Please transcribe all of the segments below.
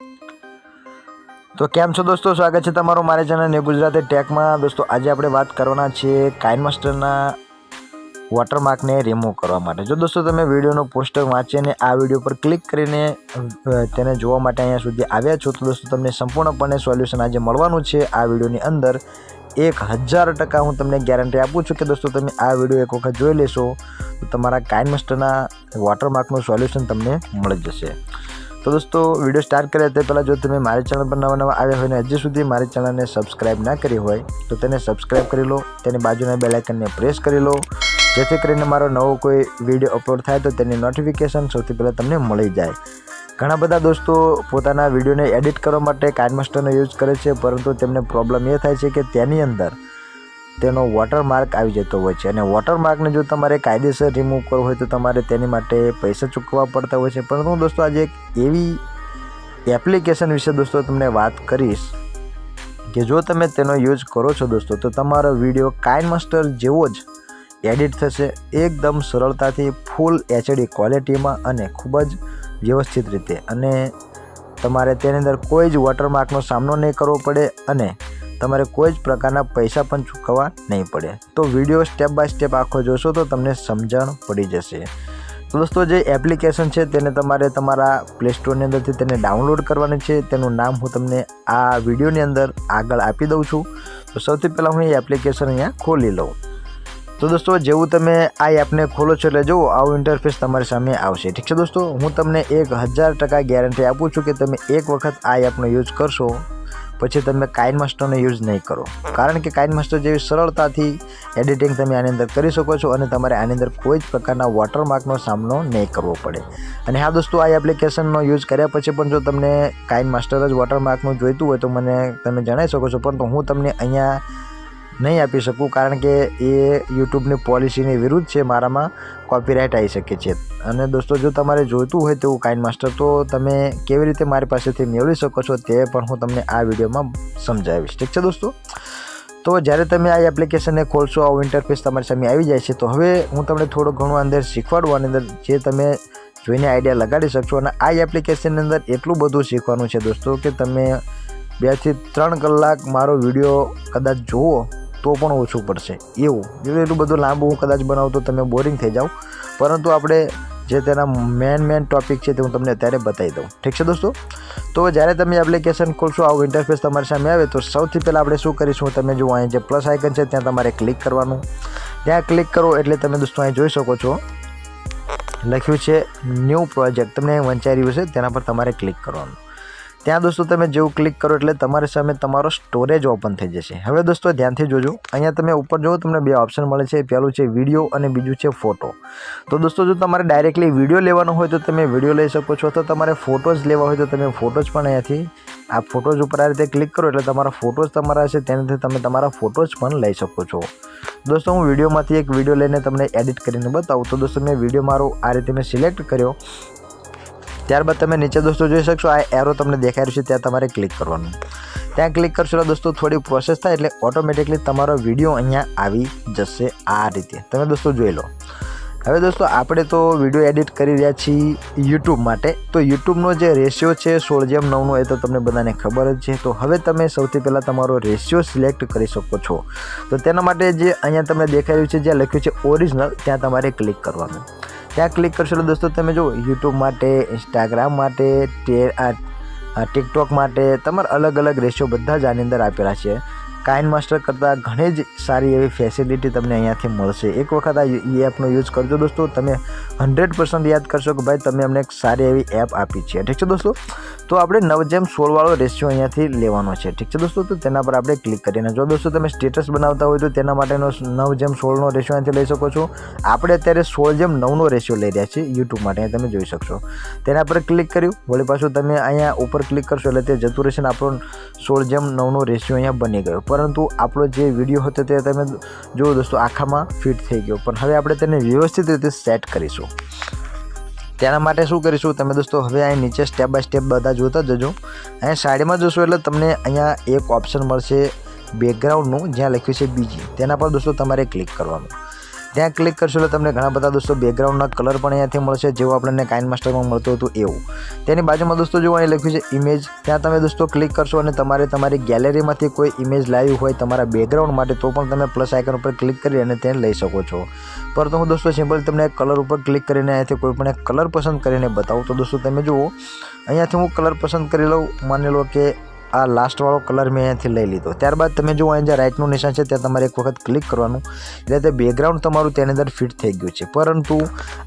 तो केम छो दोस्तों, स्वागत है तमारो मारे चैनल न्यू गुजराती टेक में। दोस्तों आज આપણે વાત કરવાના છે કાઇનમાસ્ટરના વોટરમાર્કને રિમૂવ કરવા માટે। જો દોસ્તો તમે વિડીયોનો પોસ્ટર વાંચીને આ વિડીયો પર ક્લિક કરીને તેને જોવા માટે અહીંયા સુધી આવ્યા છો, તો દોસ્તો તમને સંપૂર્ણપણે સોલ્યુશન આજે મળવાનું છે આ વિડીયોની અંદર। 1000% હું તમને ગેરંટી આપું છું કે દોસ્તો તમે આ વિડીયો એક વખત જોઈ લેશો તો તમારા કાઇનમાસ્ટરના વોટરમાર્કનું સોલ્યુશન તમને મળી જશે। तो दोस्तों वीडियो स्टार्ट करे ते पहला जो तमे मारी चैनल पर नवा आव्या होय ने हजी सुधी मारी चैनल ने सब्सक्राइब ना करी होय तो तेने सब्सक्राइब करी लो, तेनी बाजुना बेल आइकन ने प्रेस करी लो, जेथी करीने मारो नवो कोई विडियो अपलोड थाय तो तेनी नोटिफिकेशन सौथी पहला तमने मळी जाय। घणा बधा दोस्तों पोताना विडियो ने एडिट करवा माटे काइनमास्टरनो यूज करे छे, परंतु तेमने प्रॉब्लम ए थाय छे के तेनी अंदर तेनो वॉटरमार्क आई जतो होय छे। अने वॉटरमार्कने जो तमारे कायदेसर रिमूव करवो होय तो तमारे तेनी माटे पैसा चूकववा पड़ता होय छे। परंतु दोस्तों आज एक एवी एप्लिकेशन विषे दोस्तों तमने बात करीश कि जो तमे तेनो यूज करो छो दोस्तों तो तमारो विडियो काइनमास्टर जेवो ज एडिट थशे, एकदम सरलताथी फूल एचडी क्वॉलिटी में अने खूब ज व्यवस्थित रीते, अने तमारे तेनी अंदर कोई ज वॉटरमार्कनो सामनो नहीं करवो पड़े अने तमारे कोई ज प्रकारना पैसा पण चूकववा नहीं पड़े। तो विडियो स्टेप बाय स्टेप आखो जोशो तो तमने समझण पड़ी जशे। तो दोस्तों जे एप्लिकेशन है तेने तमारे तमारा प्ले स्टोर ने अंदरथी तेने डाउनलॉड करवानी छे। तेनुं नाम हूँ तमने आ विडियो ने अंदर आगळ आपी दऊं छुं। तो सौथी पहला हूँ एप्लिकेशन अहींया खोली लऊं। तो दोस्तों जेवुं तमे आ एपने खोलो छो एटले जो आवुं इंटरफेस तमारी सामे आवशे। ठीक है दोस्तों, हूँ तमने 1000% गेरंटी आपूं छुं कि तमे एक वखत आ एपनो यूज करशो पछी तमे काइनमास्टरनो यूज नहीं करो, कारण के काइनमास्टर जेवी सरलताथी एडिटिंग तमे आनी अंदर करी शको छो अने तमारे आनी अंदर कोई ज प्रकारना वॉटरमार्कनो सामनो नहीं करवो पड़े। अने हाँ दोस्तों आ एप्लिकेशननो यूज कर्या पछी पण जो तमने काइनमास्टर ज वॉटरमार्कनुं जोईतुं होय तो मने तमे जणावी शको छो, परंतु हूँ तमने अहींया नहीं आपी सकूँ कारण के ये यूट्यूबनी पॉलिसीनी विरुद्ध है, मारामां कॉपीराइट आई शके छे। अने दोस्तों जो तमारे जोईतुं होय तेवुं काइनमास्टर तो तमे केवी रीते मारी पासेथी मेळवी शको छो ते पण हूँ तमने आ विडियोमां समजावीश। ठीक है दोस्तों, तो ज्यारे तमे आ एप्लिकेशन ने खोलशो आवुं इंटरफेस तमारी सामे आवी जाय छे। तो हवे हूँ तमने थोड़ो घणो अंदर शीखवाडुं आनी अंदर जे तमे जोईने आइडिया लगाड़ी शकशो। अने आ एप्लिकेशन अंदर एटલું બધું શીખવાનું છે दोस्तों कि तमे 2 થી 3 કલાક मारो विडियो कदाच जोवो तो पण ओछું પડશે એવું। જો એટલું બધું લાંબુ હું કદાચ બનાવું તો તમે બોરિંગ થઈ જાઓ, પરંતુ આપણે જે તેના મેન ટોપિક છે તે હું તમને અત્યારે બતાવી દઉં। ઠીક છે દોસ્તો, તો જ્યારે તમે એપ્લિકેશન ખોલશો આવું ઇન્ટરફેસ તમારી સામે આવે તો સૌથી પહેલાં આપણે શું કરીશું, તમે જુઓ અહીં જે પ્લસ આઇકન છે ત્યાં તમારે ક્લિક કરવાનું। ત્યાં ક્લિક કરો એટલે તમે દોસ્તો અહીં જોઈ શકો છો લખ્યું છે ન્યૂ પ્રોજેક્ટ, તમને વંચાઈ રહ્યું છે તેના પર તમારે ક્લિક કરવાનું। ત્યાં दोस्तों તમે જેવું ક્લિક કરો એટલે તમારી સામે તમારો સ્ટોરેજ ઓપન થઈ જશે। હવે दोस्तों ધ્યાનથી જોજો, અહીંયા તમે ઉપર જોવો તમને 2 ઓપ્શન મળે છે, પહેલું છે વિડીયો અને બીજું છે ફોટો। તો दोस्तों જો તમારે ડાયરેક્ટલી વિડીયો લેવાનો હોય તો તમે વિડીયો લઈ શકો છો, તો તમારે ફોટોઝ લેવા હોય તો તમે ફોટોઝ પણ અહીંયાથી આ ફોટોઝ ઉપર આ રીતે ક્લિક કરો એટલે તમારા ફોટોઝ તમારા છે તેનાથી તમે તમારા ફોટોઝ પણ લઈ શકો છો। दोस्तों હું વિડીયોમાંથી એક વિડીયો લઈને તમને એડિટ કરીને બતાવું। તો दोस्तों મેં વિડીયો મારો આ રીતે મેં સિલેક્ટ કર્યો, ત્યારબાદ તમે નીચે दोस्तों જોઈ શકશો આ એરો તમને દેખાઈ રહ્યું છે ત્યાં તમારે ક્લિક કરવાનું। ત્યાં ક્લિક કરશો એટલે दोस्तों થોડી પ્રોસેસ થાય એટલે ઓટોમેટિકલી તમારો વિડીયો અહીંયા આવી જશે આ રીતે। તમે दोस्तों જોઈ લો। હવે दोस्तों આપણે તો વિડીયો એડિટ કરી રહ્યા છીએ યુટ્યુબ માટે, તો યુટ્યુબનો જે રેશિયો છે 16:9નો એ તો તમને બધાને ખબર જ છે। તો હવે તમે સૌથી પહેલાં તમારો રેશિયો સિલેક્ટ કરી શકો છો। તો તેના માટે જે અહીંયા તમને દેખાઈ રહ્યું છે જ્યાં લખ્યું છે ઓરિજિનલ ત્યાં તમારે ક્લિક કરવાનું। ત્યાં ક્લિક કરશો એટલે दोस्तों તમે જો યુટ્યુબ માટે, ઇન્સ્ટાગ્રામ માટે, ટિકટોક માટે તમારે અલગ અલગ રેશિયો બધા જ આની અંદર આપેલા છે। કાઇનમાસ્ટર કરતાં ઘણી જ સારી એવી ફેસિલિટી તમને અહીંયાથી મળશે। એક વખત આ એપનો યુઝ કરજો दोस्तों, તમે 100% યાદ કરશો કે ભાઈ તમે અમને એક સારી એવી એપ આપી છે। ઠીક છે दोस्तों, તો આપણે 9:16 વાળો રેશિયો અહીંયાથી લેવાનો છે। ઠીક છે दोस्तों, તો તેના પર આપણે ક્લિક કરીને જો दोस्तों તમે સ્ટેટસ બનાવતા હોય તો તેના માટેનો 9:16નો રેશિયો અહીંયાથી લઈ શકો છો। આપણે અત્યારે 16:9નો રેશિયો લઈ રહ્યા છીએ યુટ્યુબ માટે, અહીંયા તમે જોઈ શકશો। તેના પર ક્લિક કર્યું, વળી પાછું તમે અહીંયા ઉપર ક્લિક કરશો એટલે તે જતું રહેશે ને આપણો 16:9નો રેશિયો અહીંયા બની ગયો। પરંતુ આપણો જે વિડીયો હતો તે તમે જો दोस्तों આખામાં ફિટ થઈ ગયો, પણ હવે આપણે તેને વ્યવસ્થિત રીતે સેટ કરીશું। તેના માટે શું કરીશું તમે दोस्तों હવે અહીં નીચે સ્ટેપ બાય સ્ટેપ બધા જોતા જજો। અહીં સાઈડમાં જોશો એટલે તમને અહીંયા એક ઓપ્શન મળશે બેકગ્રાઉન્ડનું જ્યાં લખ્યું છે બીજી, તેના પર दोस्तों તમારે ક્લિક કરવાનું। ત્યાં ક્લિક કરશો એટલે તમને ઘણા બધા દોસ્તો બેકગ્રાઉન્ડના કલર પણ અહીંયાથી મળશે, જેવું આપણને કાઇનમાસ્ટરમાં મળતું હતું એવું. તેની બાજુમાં દોસ્તો જો અહીં લખ્યું છે ઇમેજ, ત્યાં તમે દોસ્તો ક્લિક કરશો અને તમારે તમારી ગેલેરીમાંથી કોઈ ઇમેજ લાવી હોય તમારા બેકગ્રાઉન્ડ માટે તો પણ તમે પ્લસ આઇકન ઉપર ક્લિક કરી અને તેને લઈ શકો છો. પરંતુ હું દોસ્તો સિમ્પલ તમને કલર ઉપર ક્લિક કરીને અહીંયાથી કોઈ પણ એક કલર પસંદ કરીને બતાવું. તો દોસ્તો તમે જુઓ અહીંયાથી હું કલર પસંદ કરી લઉં. માની લો કે આ લાસ્ટવાળો કલર મેં અહીંયાથી લઈ લીધો. ત્યારબાદ તમે જો અહીં જે રાઇટનું નિશાન છે ત્યાં તમારે એક વખત ક્લિક કરવાનું, એટલે તે બેકગ્રાઉન્ડ તમારું તેની અંદર ફિટ થઈ ગયું છે. પરંતુ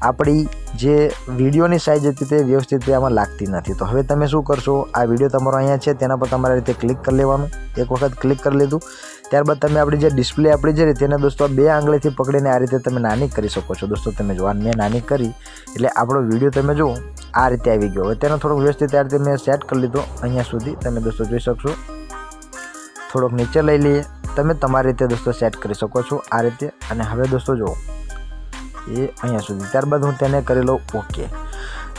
આપણી જે વિડીયોની સાઇઝ હતી તે વ્યવસ્થિત આમાં લાગતી નથી. તો હવે તમે શું કરશો, આ વિડીયો તમારો અહીંયા છે તેના પર તમારે રીતે ક્લિક કરી લેવાનું. એક વખત ક્લિક કરી લીધું. ત્યારબાદ તમે આપણી જે ડિસ્પ્લે આપણી છે તેને દોસ્તો 2 આંગળીથી પકડીને આ રીતે તમે નાની કરી શકો છો. દોસ્તો તમે જો મેં નાની કરી એટલે આપણો વિડીયો તમે જુઓ આ રીતે આવી ગયો. હવે તેનો થોડોક વ્યવસ્થિત આ રીતે મેં સેટ કરી લીધો અહીંયા સુધી. તમે દોસ્તો જોઈ શકશો. થોડોક નીચે લઈ લઈએ. તમે તમારી રીતે દોસ્તો સેટ કરી શકો છો આ રીતે. અને હવે દોસ્તો જુઓ એ અહીંયા સુધી. ત્યારબાદ હું તેને કરી લઉં ઓકે.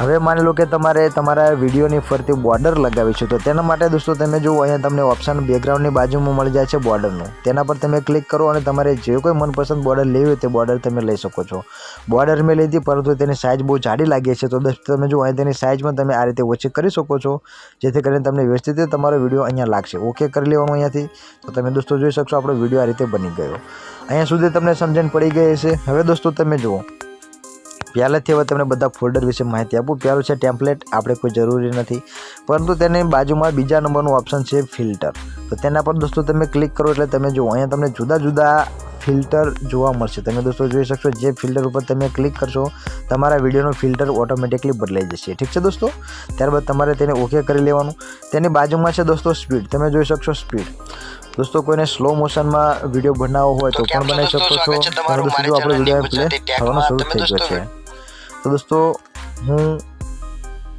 હવે માની લો કે તમારે તમારા વિડીયોની ફરતી બોર્ડર લગાવી છે, તો તેના માટે દોસ્તો તમે જુઓ અહીંયા તમને ઓપ્શન બેકગ્રાઉન્ડની બાજુમાં મળી જાય છે બોર્ડરનું. તેના પર તમે ક્લિક કરો અને તમારે જે કોઈ મનપસંદ બોર્ડર લેવી હોય તે બોર્ડર તમે લઈ શકો છો. બોર્ડર મેં લીધી પરંતુ તેની સાઇઝ બહુ જાડી લાગી છે, તો દોસ્તો તમે જુઓ અહીં તેની સાઇઝ પણ તમે આ રીતે ઓછી કરી શકો છો, જેથી કરીને તમને વ્યવસ્થિત તમારો વિડીયો અહીંયા લાગશે. ઓકે કરી લેવાનું અહીંયાથી. તો તમે દોસ્તો જોઈ શકશો આપણો વિડીયો આ રીતે બની ગયો. અહીંયા સુધી તમને સમજણ પડી ગઈ હશે. હવે દોસ્તો તમે જુઓ પહેલાંથી હવે તમને બધા ફોલ્ડર વિશે માહિતી આપું. પહેલું છે ટેમ્પલેટ, આપણે કોઈ જરૂરી નથી, પરંતુ તેની બાજુમાં બીજા નંબરનું ઓપ્શન છે ફિલ્ટર. તો તેના પર દોસ્તો તમે ક્લિક કરો એટલે તમે જુઓ અહીંયા તમને જુદા જુદા ફિલ્ટર જોવા મળશે. તમે દોસ્તો જોઈ શકશો જે ફિલ્ટર ઉપર તમે ક્લિક કરશો તમારા વિડીયોનું ફિલ્ટર ઓટોમેટિકલી બદલાઈ જશે. ઠીક છે દોસ્તો. ત્યારબાદ તમારે તેને ઓકે કરી લેવાનું. તેની બાજુમાં છે દોસ્તો સ્પીડ. તમે જોઈ શકશો સ્પીડ. દોસ્તો કોઈને સ્લો મોશનમાં વિડીયો બનાવવો હોય તો પણ બનાવી શકો છો. દોસ્તો જો આપણો વિડીયો પ્લે થવાનો શરૂ થઈ ગયો છે. તો દોસ્તો હું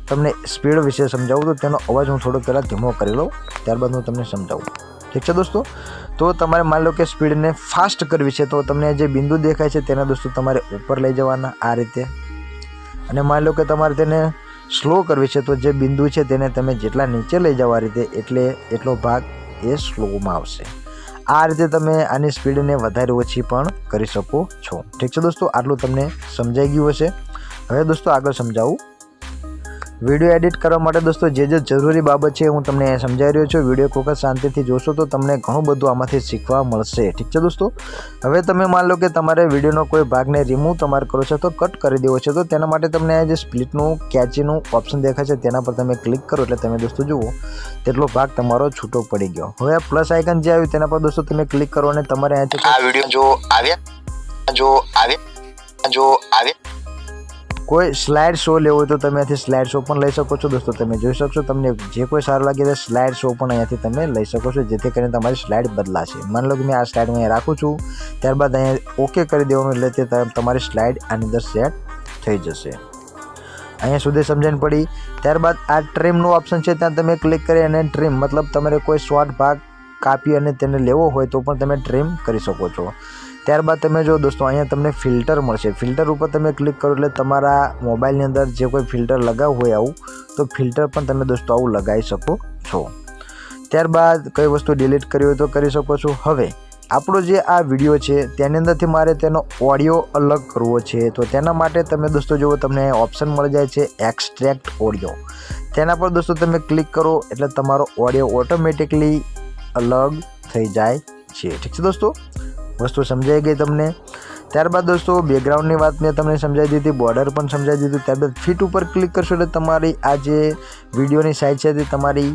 તમને સ્પીડ વિશે સમજાવું તો તેનો અવાજ હું થોડો પહેલાં ધીમો કરી લઉં, ત્યારબાદ હું તમને સમજાવું. ઠીક છે દોસ્તો. તો તમારે માની લો કે સ્પીડને ફાસ્ટ કરવી છે તો તમને જે બિંદુ દેખાય છે તેના દોસ્તો તમારે ઉપર લઈ જવાના આ રીતે. અને માની લો કે તમારે તેને સ્લો કરવી છે તો જે બિંદુ છે તેને તમે જેટલા નીચે લઈ જાઓ આ રીતે એટલો ભાગ એ સ્લોમાં આવશે. આ રીતે તમે આની સ્પીડને વધારે ઓછી પણ કરી શકો છો. ઠીક છે દોસ્તો. આટલું તમને સમજાઈ ગયું હશે. હવે દોસ્તો આગળ સમજાવું. વિડીયો એડિટ કરવા માટે દોસ્તો જે જરૂરી બાબત છે હું તમને સમજાવી રહ્યો છું. વિડીયો કોઈ શાંતિથી જોશો તો તમને ઘણું બધું આમાંથી શીખવા મળશે. ઠીક છે દોસ્તો. હવે તમે માન લો કે તમારે વિડીયોનો કોઈ ભાગને રિમૂવ તમારે કરો છો તો કટ કરી દેવો છે, તો તેના માટે તમને આ જે સ્પ્લિટનું કેચીનું ઓપ્શન દેખાય છે તેના પર તમે ક્લિક કરો એટલે તમે દોસ્તો જુઓ તેટલો ભાગ તમારો છૂટો પડી ગયો. હવે આ પ્લસ આઇકન જે આવ્યું તેના પર દોસ્તો તમે ક્લિક કરો અને તમારે અહીંથી આ વિડીયો જો આવે કોઈ સ્લાઇડ શો લેવો હોય તો તમે અહીંથી સ્લાઇડ શો પણ લઈ શકો છો. દોસ્તો તમે જોઈ શકશો તમને જે કોઈ સારું લાગે તે સ્લાઇડ શો પણ અહીંયાથી તમે લઈ શકો છો, જેથી કરીને તમારી સ્લાઇડ બદલાશે. માની લો કે મેં આ સ્લાઇડ અહીંયા રાખું છું, ત્યારબાદ અહીંયા ઓકે કરી દેવાનું એટલે તે તમારી સ્લાઇડ આની અંદર સેટ થઈ જશે. અહીંયા સુધી સમજણ પડી. ત્યારબાદ આ ટ્રીમનું ઓપ્શન છે ત્યાં તમે ક્લિક કરી અને ટ્રીમ મતલબ તમારે કોઈ શોર્ટ ભાગ કાપી અને તેને લેવો હોય તો પણ તમે ટ્રીમ કરી શકો છો. ત્યારબાદ તમે જો દોસ્તો અહીંયા તમને ફિલ્ટર મળશે. ફિલ્ટર ઉપર તમે ક્લિક કરો એટલે તમારા મોબાઈલની અંદર જે કોઈ ફિલ્ટર લગાવવું હોય આવું તો ફિલ્ટર પણ તમે દોસ્તો આવું લગાવી શકો છો. ત્યારબાદ કઈ વસ્તુ ડિલીટ કરવી હોય તો કરી શકો છો. હવે આપણો જે આ વિડીયો છે તેની અંદરથી મારે તેનો ઓડિયો અલગ કરવો છે, તો તેના માટે તમે દોસ્તો જુઓ તમને ઓપ્શન મળી જાય છે એક્સટ્રેક્ટ ઓડિયો. તેના પર દોસ્તો તમે ક્લિક કરો એટલે તમારો ઓડિયો ઓટોમેટિકલી અલગ થઈ જાય છે. ઠીક છે દોસ્તો. વસ્તુ સમજાઈ ગઈ તમને. ત્યારબાદ દોસ્તો બેકગ્રાઉન્ડની વાત મેં તમને સમજાવી દીધી, બોર્ડર પણ સમજાવી દીધું. ત્યારબાદ ફિટ ઉપર ક્લિક કરશો એટલે તમારી આ જે વિડીયોની સાઇઝ છે તે તમારી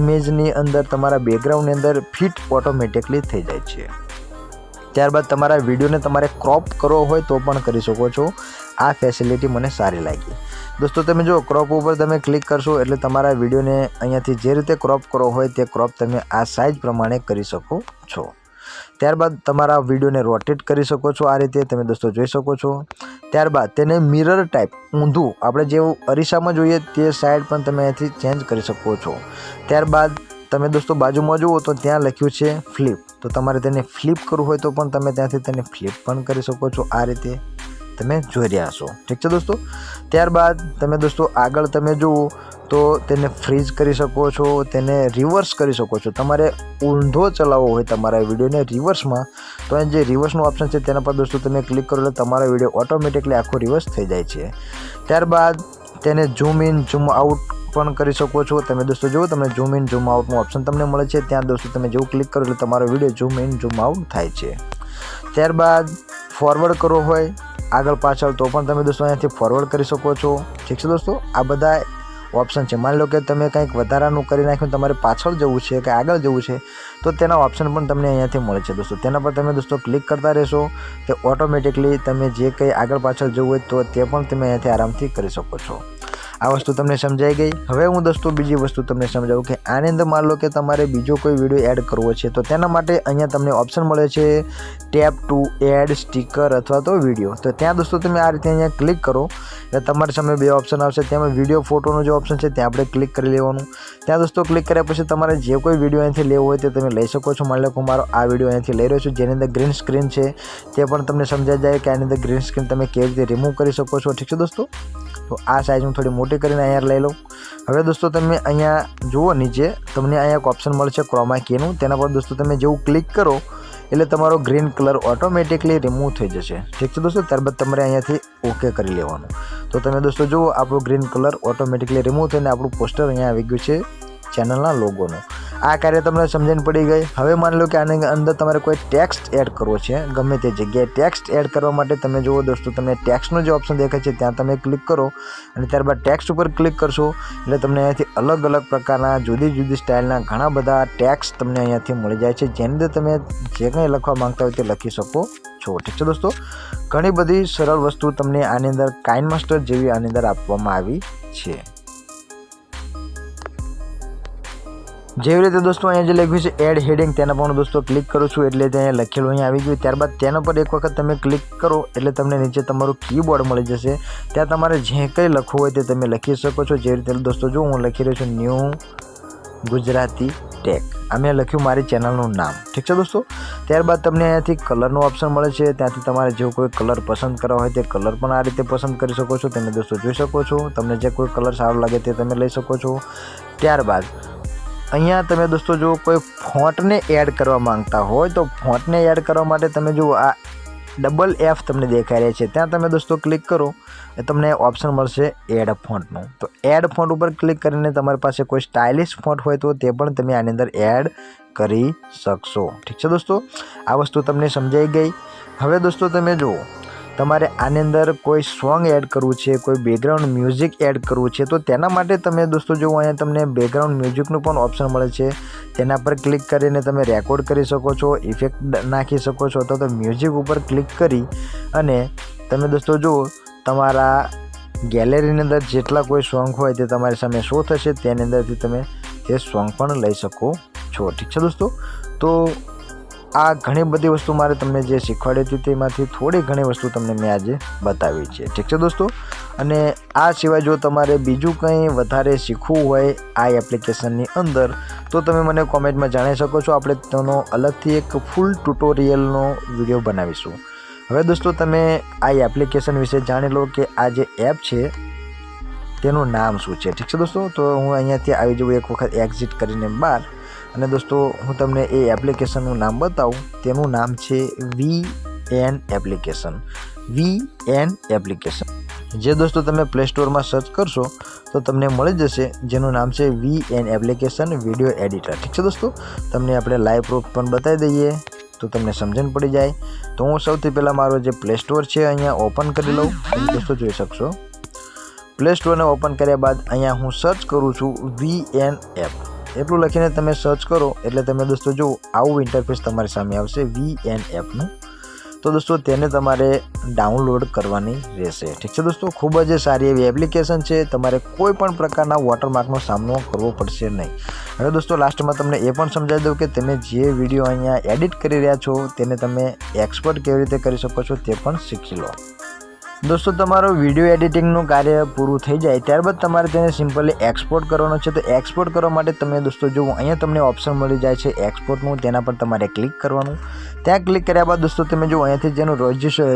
ઇમેજની અંદર તમારા બેકગ્રાઉન્ડની અંદર ફિટ ઓટોમેટિકલી થઈ જાય છે. ત્યારબાદ તમારા વિડીયોને તમારે ક્રોપ કરવો હોય તો પણ કરી શકો છો. આ ફેસિલિટી મને સારી લાગી. દોસ્તો તમે જો ક્રોપ ઉપર તમે ક્લિક કરશો એટલે તમારા વિડીયોને અહીંયાથી જે રીતે ક્રોપ કરવો હોય તે ક્રોપ તમે આ સાઇઝ પ્રમાણે કરી શકો છો. ત્યારબાદ તમારા વિડીયોને રોટેટ કરી શકો છો આ રીતે તમે દોસ્તો જોઈ શકો છો. ત્યારબાદ તેને મિરર ટાઈપ ઊંધું આપણે જેવું અરીસામાં જોઈએ તે સાઈડ પણ તમે અહીંયાથી ચેન્જ કરી શકો છો. ત્યારબાદ તમે દોસ્તો બાજુમાં જુઓ તો ત્યાં લખ્યું છે ફ્લિપ, તો તમારે તેને ફ્લિપ કરવું હોય તો પણ તમે ત્યાંથી તેને ફ્લિપ પણ કરી શકો છો. આ રીતે તમે જોઈ રહ્યા છો. ઠીક છે દોસ્તો. ત્યારબાદ તમે દોસ્તો આગળ તમે જુઓ તો તેને ફ્રીઝ કરી શકો છો, તેને રિવર્સ કરી શકો છો. તમારે ઊંધો ચલાવવો હોય તમારા વિડીયોને રિવર્સમાં, તો અહીં જે રિવર્સનું ઓપ્શન છે તેના પર દોસ્તો તમે ક્લિક કરો એટલે તમારો વિડીયો ઓટોમેટિકલી આખો રિવર્સ થઈ જાય છે. ત્યારબાદ તેને ઝૂમ ઇન ઝૂમ આઉટ પણ કરી શકો છો. તમે દોસ્તો જુઓ, તમને ઝૂમ ઇન ઝૂમ આઉટનું ઓપ્શન તમને મળે છે. ત્યાં દોસ્તો તમે જેવું ક્લિક કરો એટલે તમારો video zoom in zoom out થાય છે. ત્યારબાદ ફોરવર્ડ કરવો હોય આગળ પાછળ તો પણ તમે દોસ્તો અહીંયાથી ફોરવર્ડ કરી શકો છો. ઠીક છે દોસ્તો, આ બધા ઓપ્શન છે. માની લો કે તમે કંઈક વધારાનું કરી નાખ્યું, તમારે પાછળ જવું છે કે આગળ જવું છે, તો તેના ઓપ્શન પણ તમને અહીંયાથી મળે છે દોસ્તો. તેના પર તમે દોસ્તો ક્લિક કરતા રહેશો તે ઓટોમેટિકલી તમે જે કંઈ આગળ પાછળ જવું હોય તો તે પણ તમે અહીંયાથી આરામથી કરી શકો છો. આ વસ્તુ તમને સમજાઈ ગઈ. હવે હું દોસ્તો બીજી વસ્તુ તમને સમજાવું કે આની અંદર માન લો કે તમારે બીજો કોઈ વિડીયો એડ કરવો છે, તો તેના માટે અહીંયા તમને ઓપ્શન મળે છે ટેપ ટુ એડ સ્ટીકર અથવા તો વિડીયો. તો ત્યાં દોસ્તો તમે આ રીતે અહીંયા ક્લિક કરો એટલે તમારી સામે બે ઓપ્શન આવશે. તેમાં વિડીયો ફોટોનો જે ઓપ્શન છે ત્યાં આપણે ક્લિક કરી લેવાનું. ત્યાં દોસ્તો ક્લિક કર્યા પછી તમારે જે કોઈ વિડીયો અહીંથી લેવો હોય તે તમે લઈ શકો છો. માની લો કે મારો આ વિડીયો અહીંથી લઈ રહ્યો છું જેની અંદર ગ્રીન સ્ક્રીન છે, તે પણ તમને સમજાઈ જાય કે આની અંદર ગ્રીન સ્ક્રીન તમે કેવી રીતે રિમૂવ કરી શકો છો. ઠીક છે દોસ્તો, તો આ સાઇઝ હું થોડી મોટી કરીને અહીંયા લઈ લઉં. હવે દોસ્તો તમે અહીંયા જુઓ નીચે તમને અહીંયા એક ઓપ્શન મળશે ક્રોમા કીનું. તેના પર દોસ્તો તમે જેવું ક્લિક કરો એટલે તમારો ગ્રીન કલર ઓટોમેટિકલી રિમૂવ થઈ જશે. ઠીક છે દોસ્તો, ત્યારબાદ તમારે અહીંયાથી ઓકે કરી લેવાનું. તો તમે દોસ્તો જુઓ આપણું ગ્રીન કલર ઓટોમેટિકલી રિમૂવ થઈને આપણું પોસ્ટર અહીંયા આવી ગયું છે ચેનલના લોગોનું. આ કાર્ય તમને સમજણ પડી ગઈ. હવે માની લો કે આની અંદર તમારે કોઈ ટેક્સ્ટ એડ કરવો છે ગમે તે જગ્યાએ. ટેક્સ્ટ એડ કરવા માટે તમે જુઓ દોસ્તો, તમને ટેક્સ્ટનો જે ઓપ્શન દેખાય છે ત્યાં તમે ક્લિક કરો અને ત્યારબાદ ટેક્સ્ટ ઉપર ક્લિક કરશો એટલે તમને અહીંયાથી અલગ અલગ પ્રકારના જુદી જુદી સ્ટાઇલના ઘણા બધા ટેક્સ્ટ તમને અહીંયાથી મળી જાય છે, જેની અંદર તમે જે કંઈ લખવા માંગતા હોય તે લખી શકો છો. ઠીક છે દોસ્તો, ઘણી બધી સરળ વસ્તુ તમને આની અંદર કાઇનમાસ્ટર જેવી આની અંદર આપવામાં આવી છે. જેવી રીતે દોસ્તો અહીંયા જે લખ્યું છે એડ હેડિંગ, તેના પણ દોસ્તો ક્લિક કરું છું એટલે ત્યાં લખેલું અહીંયા આવી ગયું. ત્યારબાદ તેના પર એક વખત તમે ક્લિક કરો એટલે તમને નીચે તમારું કીબોર્ડ મળી જશે. ત્યાં તમારે જે કંઈ લખવું હોય તે તમે લખી શકો છો. જેવી રીતે દોસ્તો જો હું લખી રહ્યો છું ન્યૂ ગુજરાતી ટેક, આ મેં લખ્યું મારી ચેનલનું નામ. ઠીક છે દોસ્તો, ત્યારબાદ તમને અહીંયાથી કલરનો ઓપ્શન મળે છે. ત્યાંથી તમારે જો કોઈ કલર પસંદ કરવા હોય તે કલર પણ આ રીતે પસંદ કરી શકો છો. તમે દોસ્તો જોઈ શકો છો, તમને જે કોઈ કલર સારો લાગે તે તમે લઈ શકો છો. ત્યારબાદ અહીંયા તમે દોસ્તો જો કોઈ ફોન્ટને એડ કરવા માંગતા હોય તો ફોન્ટને એડ કરવા માટે તમે જુઓ આ ડબલ F તમને દેખાઈ રહ્યા છે, ત્યાં તમે દોસ્તો ક્લિક કરો એ તમને ઓપ્શન મળશે એડ ફોન્ટનું. તો એડ ફોન્ટ ઉપર ક્લિક કરીને તમારી પાસે કોઈ સ્ટાઇલિશ ફોન્ટ હોય તો તે પણ તમે આની અંદર એડ કરી શકશો. ઠીક છે દોસ્તો, આ વસ્તુ તમને સમજાઈ ગઈ. હવે દોસ્તો તમે જુઓ, તમારે આની અંદર કોઈ સોંગ એડ કરવું છે, કોઈ બેકગ્રાઉન્ડ મ્યુઝિક એડ કરવું છે, તો તેના માટે તમે દોસ્તો જો અહીંયા તમને બેકગ્રાઉન્ડ મ્યુઝિકનું પણ ઓપ્શન મળે છે. તેના પર ક્લિક કરીને તમે રેકોર્ડ કરી શકો છો, ઇફેક્ટ નાખી શકો છો, અથવા તો મ્યુઝિક ઉપર ક્લિક કરી અને તમે દોસ્તો જુઓ તમારા ગેલેરીની અંદર જેટલા કોઈ સોંગ હોય તે તમારી સામે શો થશે, તેની અંદરથી તમે તે સોંગ પણ લઈ શકો છો. ઠીક છે દોસ્તો, તો આ ઘણી બધી વસ્તુ મારે તમને જે શીખવાડી હતી તેમાંથી થોડી ઘણી વસ્તુ તમને મેં આજે બતાવી છે. ઠીક છે દોસ્તો, અને આ સિવાય જો તમારે બીજું કંઈ વધારે શીખવું હોય આ એપ્લિકેશનની અંદર તો તમે મને કોમેન્ટમાં જણાવી શકો છો. આપણે તેનો અલગથી એક ફૂલ ટ્યુટોરિયલનો વિડીયો બનાવીશું. હવે દોસ્તો તમે આ એપ્લિકેશન વિશે જાણી લો કે આ જે એપ છે તેનું નામ શું છે. ઠીક છે દોસ્તો, તો હું અહીંયાથી આવી જવું એક વખત એક્ઝિટ કરીને બહાર, અને દોસ્તો હું તમને એ એપ્લિકેશનનું નામ બતાવું. તેનું નામ છે VN એપ્લિકેશન. VN એપ્લિકેશન જે દોસ્તો તમે પ્લે સ્ટોરમાં સર્ચ કરશો તો તમને મળી જશે, જેનું નામ છે VN એપ્લિકેશન વિડીયો એડિટર. ઠીક છે દોસ્તો, તમને આપણે લાઈવ પ્રૂફ પણ બતાવી દઈએ તો તમને સમજણ પડી જાય. તો હું સૌથી પહેલાં મારો જે પ્લે સ્ટોર છે અહીંયા ઓપન કરી લઉં. તમે દોસ્તો જોઈ શકશો પ્લે સ્ટોરને ઓપન કર્યા બાદ અહીંયા હું સર્ચ કરું છું VN એપ. એટલું લખીને તમે સર્ચ કરો એટલે તમે દોસ્તો જો આવું ઇન્ટરફેસ તમારી સામે આવશે VN એપનું. તો દોસ્તો તેને તમારે ડાઉનલોડ કરવાની રહેશે. ઠીક છે દોસ્તો, ખૂબ જ સારી એવી એપ્લિકેશન છે. તમારે કોઈ પણ પ્રકારના વોટરમાર્કનો સામનો કરવો પડશે નહીં. હવે દોસ્તો લાસ્ટમાં તમને એ પણ સમજાવી દઉં કે તમે જે વિડીયો અહીંયા એડિટ કરી રહ્યા છો તેને તમે એક્સપોર્ટ કેવી રીતે કરી શકો છો તે પણ શીખી લો. દોસ્તો તમારો વિડીયો એડિટિંગનું કાર્ય પૂરું થઈ જાય ત્યારબાદ તમારે તેને સિમ્પલી એક્સપોર્ટ કરવાનો છે. તો એક્સપોર્ટ કરવા માટે તમે દોસ્તો જુઓ અહીંયા તમને ઓપ્શન મળી જાય છે એક્સપોર્ટનું, તેના પર તમારે ક્લિક કરવાનું. ત્યાં ક્લિક કર્યા બાદ દોસ્તો તમે જો અહીંયાથી જેનું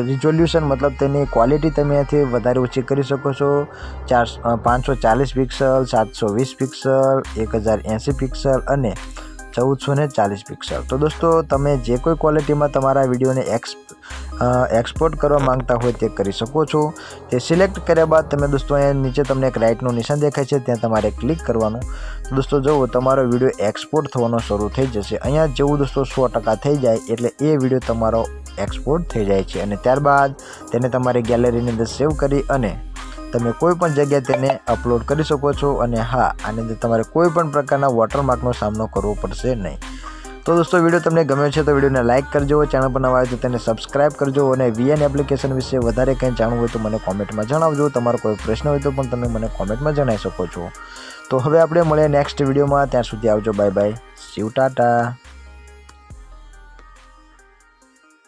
રિઝોલ્યુશન મતલબ તેની ક્વોલિટી તમે અહીંયાથી વધારે ઓછી કરી શકો છો. 540 પિક્સલ, 720 પિક્સલ, 1080 પિક્સલ અને 1440 પિક્સલ. તો દોસ્તો તમે જે કોઈ ક્વોલિટીમાં તમારા વિડીયોને એક્સપોર્ટ કરવા માંગતા હોય તે કરી શકો છો. તે સિલેક્ટ કર્યા બાદ તમે દોસ્તો અહીંયા નીચે તમને એક રાઇટનું નિશાન દેખાય છે, ત્યાં તમારે ક્લિક કરવાનું. તો દોસ્તો જુઓ તમારો વિડીયો એક્સપોર્ટ થવાનો શરૂ થઈ જશે. અહીંયા જેવું દોસ્તો 100% થઈ જાય એટલે એ વિડીયો તમારો એક્સપોર્ટ થઈ જાય છે અને ત્યારબાદ તેને તમારી ગેલેરીની અંદર સેવ કરી અને તમે કોઈ પણ જગ્યાએ તેને અપલોડ કરી શકો છો. અને હા, આની અંદર તમારે કોઈ પણ પ્રકારના વોટરમાર્કનો સામનો કરવો પડશે નહીં. તો દોસ્તો વિડીયો તમને ગમ્યો છે તો વિડીયોને લાઇક કરજો, ચેનલ પર નવા આવે તો તેને સબસ્ક્રાઇબ કરજો અને VN એપ્લિકેશન વિશે વધારે કંઈ જાણવું હોય તો મને કોમેન્ટમાં જણાવજો. તમારો કોઈ પ્રશ્ન હોય તો પણ તમે મને કોમેન્ટમાં જણાવી શકો છો. તો હવે આપણે મળીએ નેક્સ્ટ વિડીયોમાં. ત્યાં સુધી આવજો. Bye bye. શિવ ટાટા.